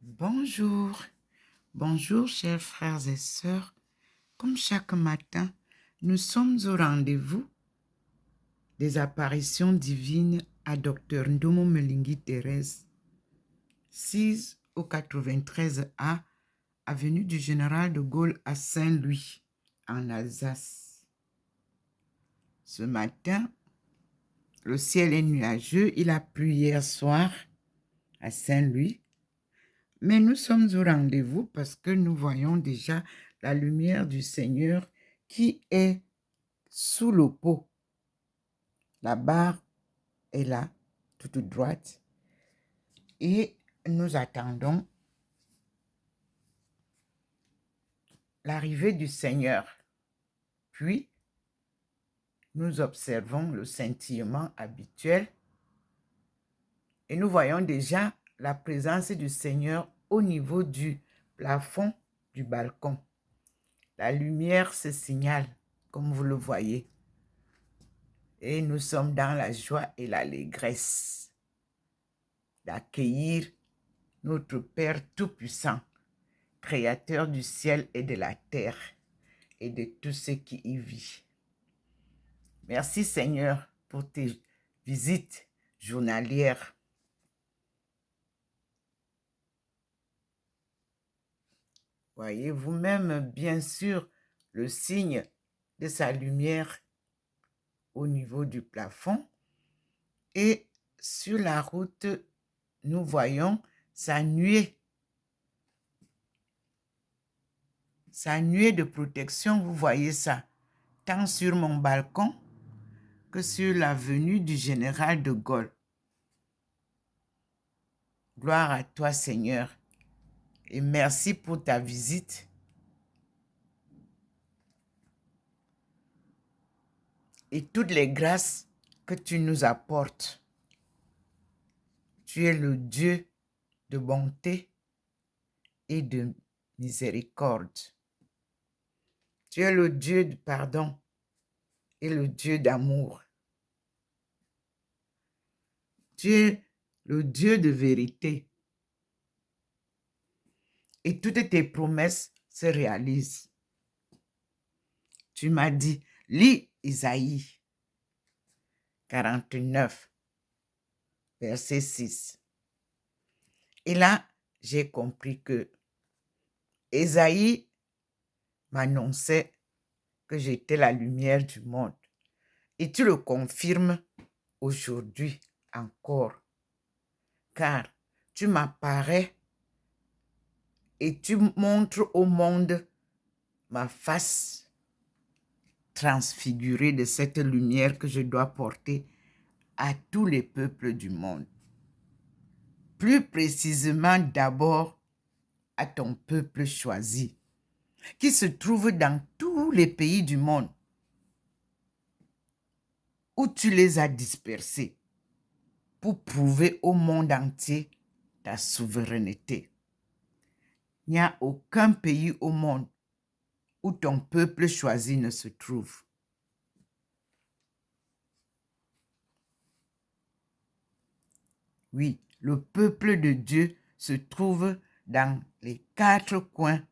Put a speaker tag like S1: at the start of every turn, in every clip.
S1: Bonjour, bonjour chers frères et sœurs. Comme chaque matin, nous sommes au rendez-vous des apparitions divines à Dr Ndomo Melingi Thérèse, 6 au 93A, avenue du Général de Gaulle à Saint-Louis, en Alsace. Ce matin, le ciel est nuageux, il a plu hier soir à Saint-Louis. Mais nous sommes au rendez-vous parce que nous voyons déjà la lumière du Seigneur qui est sous le pot. La barre est là, toute droite. Et nous attendons l'arrivée du Seigneur. Puis, nous observons le scintillement habituel et nous voyons déjà la présence du Seigneur au niveau du plafond du balcon. La lumière se signale, comme vous le voyez. Et nous sommes dans la joie et l'allégresse d'accueillir notre Père Tout-Puissant, Créateur du ciel et de la terre et de tout ce qui y vit. Merci Seigneur pour tes visites journalières. Voyez vous-même, bien sûr, le signe de sa lumière au niveau du plafond. Et sur la route, nous voyons sa nuée. Sa nuée de protection, vous voyez ça, tant sur mon balcon que sur l'avenue du Général de Gaulle. Gloire à toi, Seigneur, et merci pour ta visite. Et toutes les grâces que tu nous apportes. Tu es le Dieu de bonté et de miséricorde. Tu es le Dieu de pardon et le Dieu d'amour. Tu es le Dieu de vérité. Et toutes tes promesses se réalisent. Tu m'as dit, lis Isaïe 49, verset 6. Et là, j'ai compris que Isaïe m'annonçait que j'étais la lumière du monde. Et tu le confirmes aujourd'hui encore. Car tu m'apparais et tu montres au monde ma face transfigurée de cette lumière que je dois porter à tous les peuples du monde. Plus précisément d'abord à ton peuple choisi, qui se trouve dans tous les pays du monde où tu les as dispersés pour prouver au monde entier ta souveraineté. Il n'y a aucun pays au monde où ton peuple choisi ne se trouve. Oui, le peuple de Dieu se trouve dans les 4 coins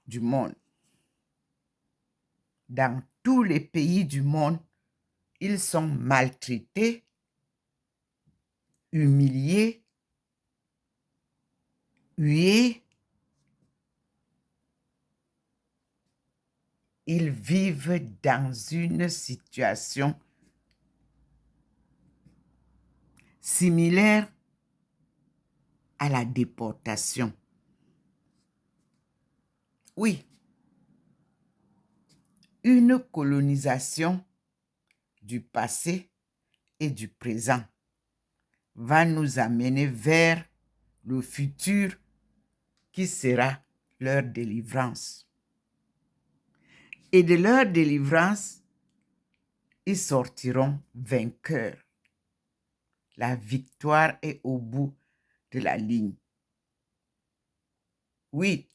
S1: du monde. Dans tous les pays du monde, ils sont maltraités, humiliés, hués. Ils vivent dans une situation similaire à la déportation. Oui, une colonisation du passé et du présent va nous amener vers le futur qui sera leur délivrance. Et de leur délivrance, ils sortiront vainqueurs. La victoire est au bout de la ligne. Oui,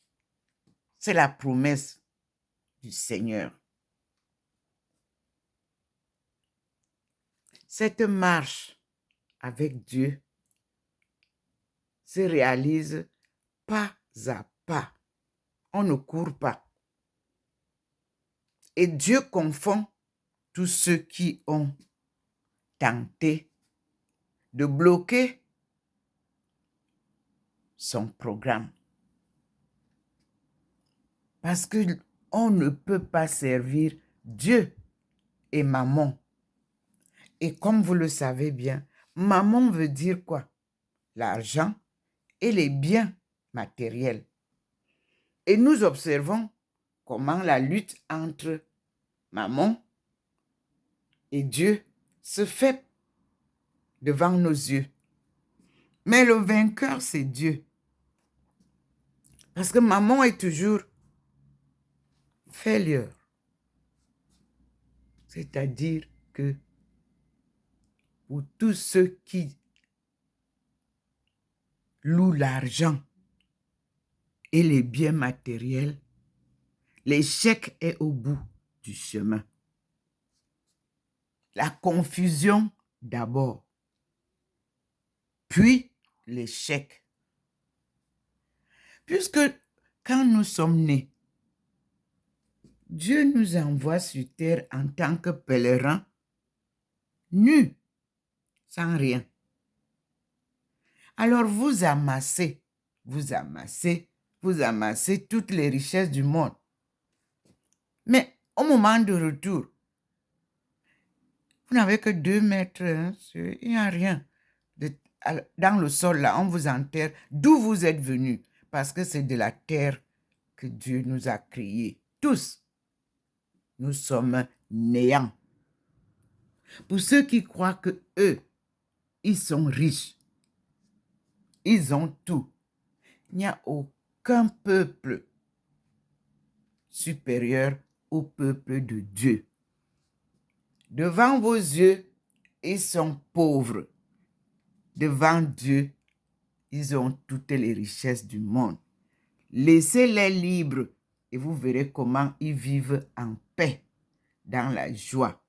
S1: c'est la promesse du Seigneur. Cette marche avec Dieu se réalise pas à pas. On ne court pas. Et Dieu confond tous ceux qui ont tenté de bloquer son programme. Parce qu'on ne peut pas servir Dieu et maman. Et comme vous le savez bien, maman veut dire quoi? L'argent et les biens matériels. Et nous observons comment la lutte entre maman et Dieu se fait devant nos yeux. Mais le vainqueur, c'est Dieu. Parce que maman est toujours failure. C'est-à-dire que pour tous ceux qui louent l'argent et les biens matériels, l'échec est au bout du chemin. La confusion d'abord, puis l'échec. Puisque quand nous sommes nés, Dieu nous envoie sur terre en tant que pèlerins, nus, sans rien. Alors vous amassez toutes les richesses du monde. Mais au moment de retour, vous n'avez que 2 mètres, hein, il n'y a rien. Dans le sol, là, on vous enterre d'où vous êtes venus. Parce que c'est de la terre que Dieu nous a créés. Tous, nous sommes néants. Pour ceux qui croient que eux, ils sont riches, ils ont tout. Il n'y a aucun peuple supérieur au peuple de Dieu. Devant vos yeux, ils sont pauvres. Devant Dieu, ils ont toutes les richesses du monde. Laissez-les libres et vous verrez comment ils vivent en paix, dans la joie.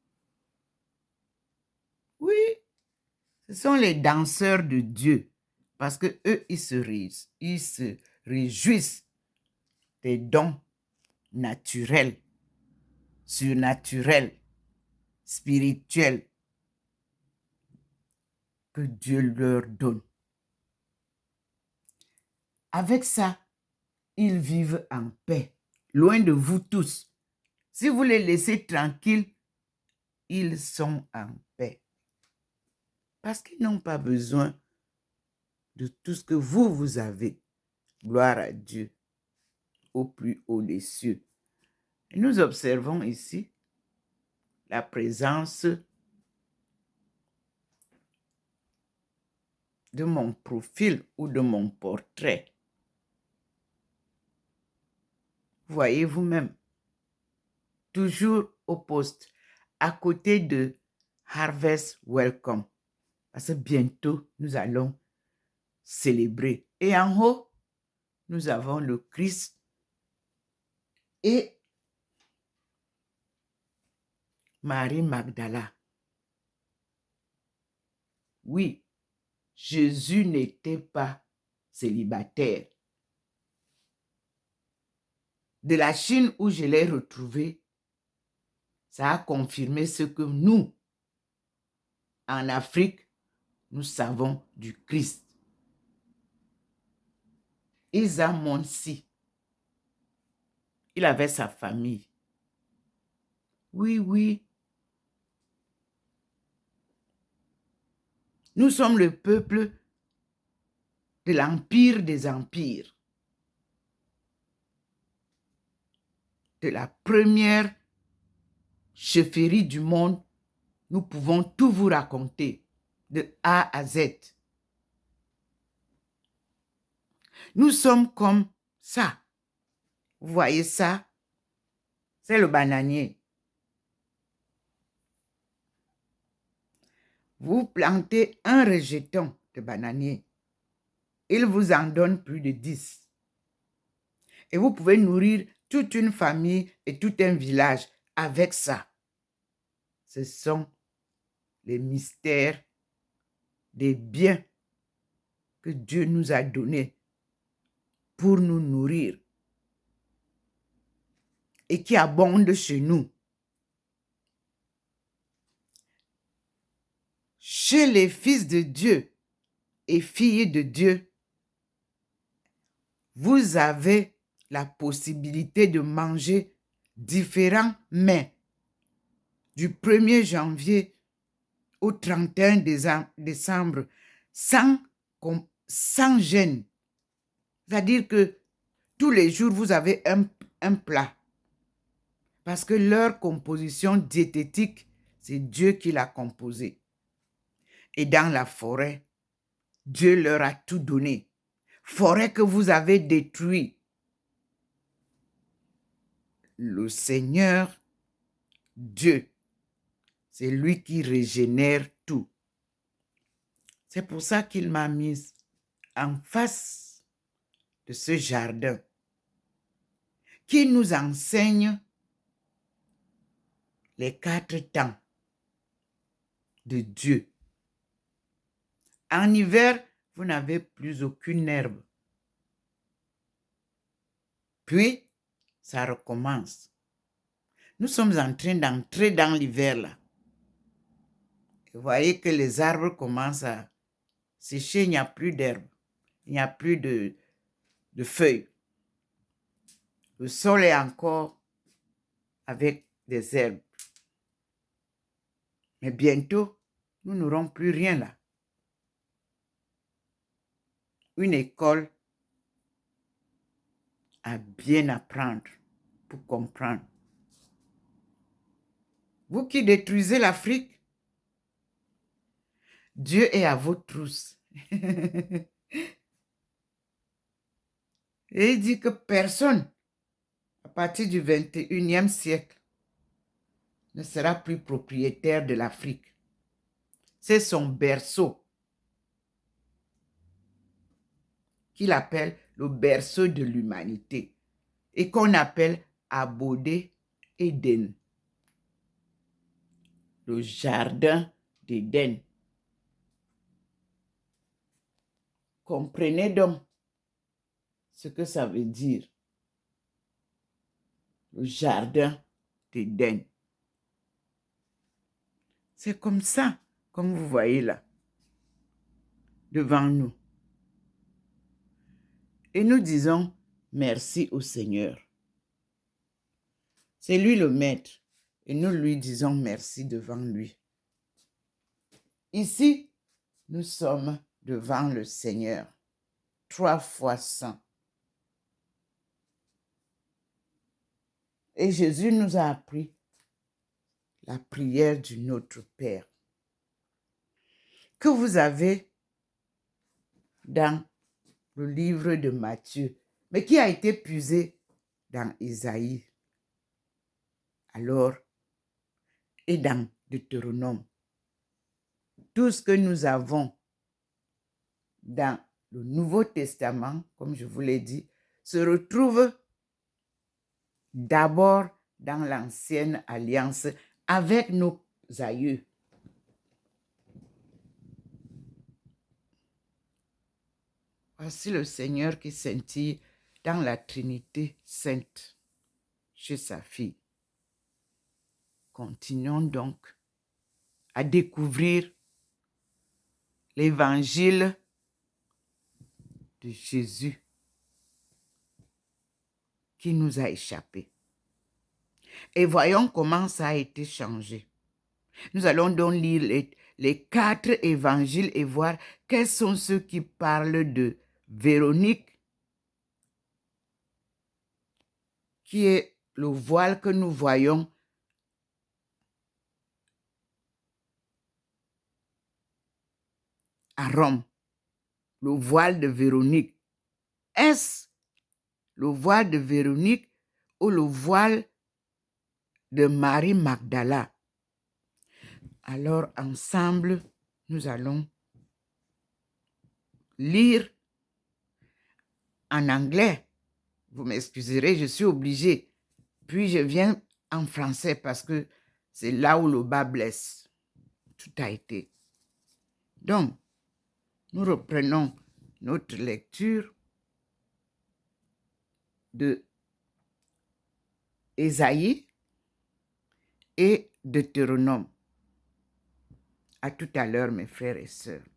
S1: Oui, ce sont les danseurs de Dieu parce que eux, ils se réjouissent des dons naturels, surnaturels, spirituels que Dieu leur donne. Avec ça, ils vivent en paix, loin de vous tous. Si vous les laissez tranquilles, ils sont en paix. Parce qu'ils n'ont pas besoin de tout ce que vous avez. Gloire à Dieu, au plus haut des cieux. Et nous observons ici la présence de mon profil ou de mon portrait. Voyez vous-même, toujours au poste, à côté de Harvest Welcome. Parce que bientôt, nous allons célébrer. Et en haut, nous avons le Christ et Marie Magdala. Oui, Jésus n'était pas célibataire. De la Chine où je l'ai retrouvé, ça a confirmé ce que nous, en Afrique, nous savons du Christ. Isa Monsi, il avait sa famille. Oui, oui. Nous sommes le peuple de l'empire des empires. De la première chefferie du monde, nous pouvons tout vous raconter, de A à Z. Nous sommes comme ça. Vous voyez ça? C'est le bananier. Vous plantez un rejeton de bananier. Il vous en donne plus de 10. Et vous pouvez nourrir toute une famille et tout un village avec ça. Ce sont les mystères des biens que Dieu nous a donnés pour nous nourrir et qui abonde chez nous. Chez les fils de Dieu et filles de Dieu, vous avez la possibilité de manger différents mets du 1er janvier au 31 décembre sans gêne. C'est-à-dire que tous les jours, vous avez un plat. Parce que leur composition diététique, c'est Dieu qui l'a composée. Et dans la forêt, Dieu leur a tout donné. Forêt que vous avez détruite. Le Seigneur, Dieu, c'est lui qui régénère tout. C'est pour ça qu'il m'a mise en face de ce jardin qui nous enseigne les 4 temps de Dieu. En hiver, vous n'avez plus aucune herbe. Puis, ça recommence. Nous sommes en train d'entrer dans l'hiver là. Vous voyez que les arbres commencent à sécher, il n'y a plus d'herbe, il n'y a plus de feuilles. Le sol est encore avec des herbes. Mais bientôt, nous n'aurons plus rien là. Une école à bien apprendre pour comprendre. Vous qui détruisez l'Afrique, Dieu est à vos trousses. Et il dit que personne, à partir du 21e siècle, ne sera plus propriétaire de l'Afrique. C'est son berceau qu'il appelle le berceau de l'humanité et qu'on appelle Abodé Éden. Le jardin d'Éden. Comprenez donc ce que ça veut dire. Le jardin d'Éden. C'est comme ça, comme vous voyez là, devant nous. Et nous disons merci au Seigneur. C'est lui le maître. Et nous lui disons merci devant lui. Ici, nous sommes devant le Seigneur. 3 fois saint. Et Jésus nous a appris la prière du Notre Père que vous avez dans le livre de Matthieu, mais qui a été puisé dans Isaïe, alors, et dans Deutéronome. Tout ce que nous avons dans le Nouveau Testament, comme je vous l'ai dit, se retrouve d'abord dans l'Ancienne Alliance avec nos aïeux. Voici le Seigneur qui scintille dans la Trinité sainte chez sa fille. Continuons donc à découvrir l'évangile de Jésus qui nous a échappé. Et voyons comment ça a été changé. Nous allons donc lire les 4 évangiles et voir quels sont ceux qui parlent de Véronique, qui est le voile que nous voyons à Rome. Le voile de Véronique. Est-ce le voile de Véronique ou le voile de Marie Magdala? Alors, ensemble, nous allons lire en anglais. Vous m'excuserez, je suis obligée. Puis je viens en français parce que c'est là où le bas blesse. Tout a été. Donc, nous reprenons notre lecture de Ésaïe et Deutéronome. À tout à l'heure, mes frères et sœurs.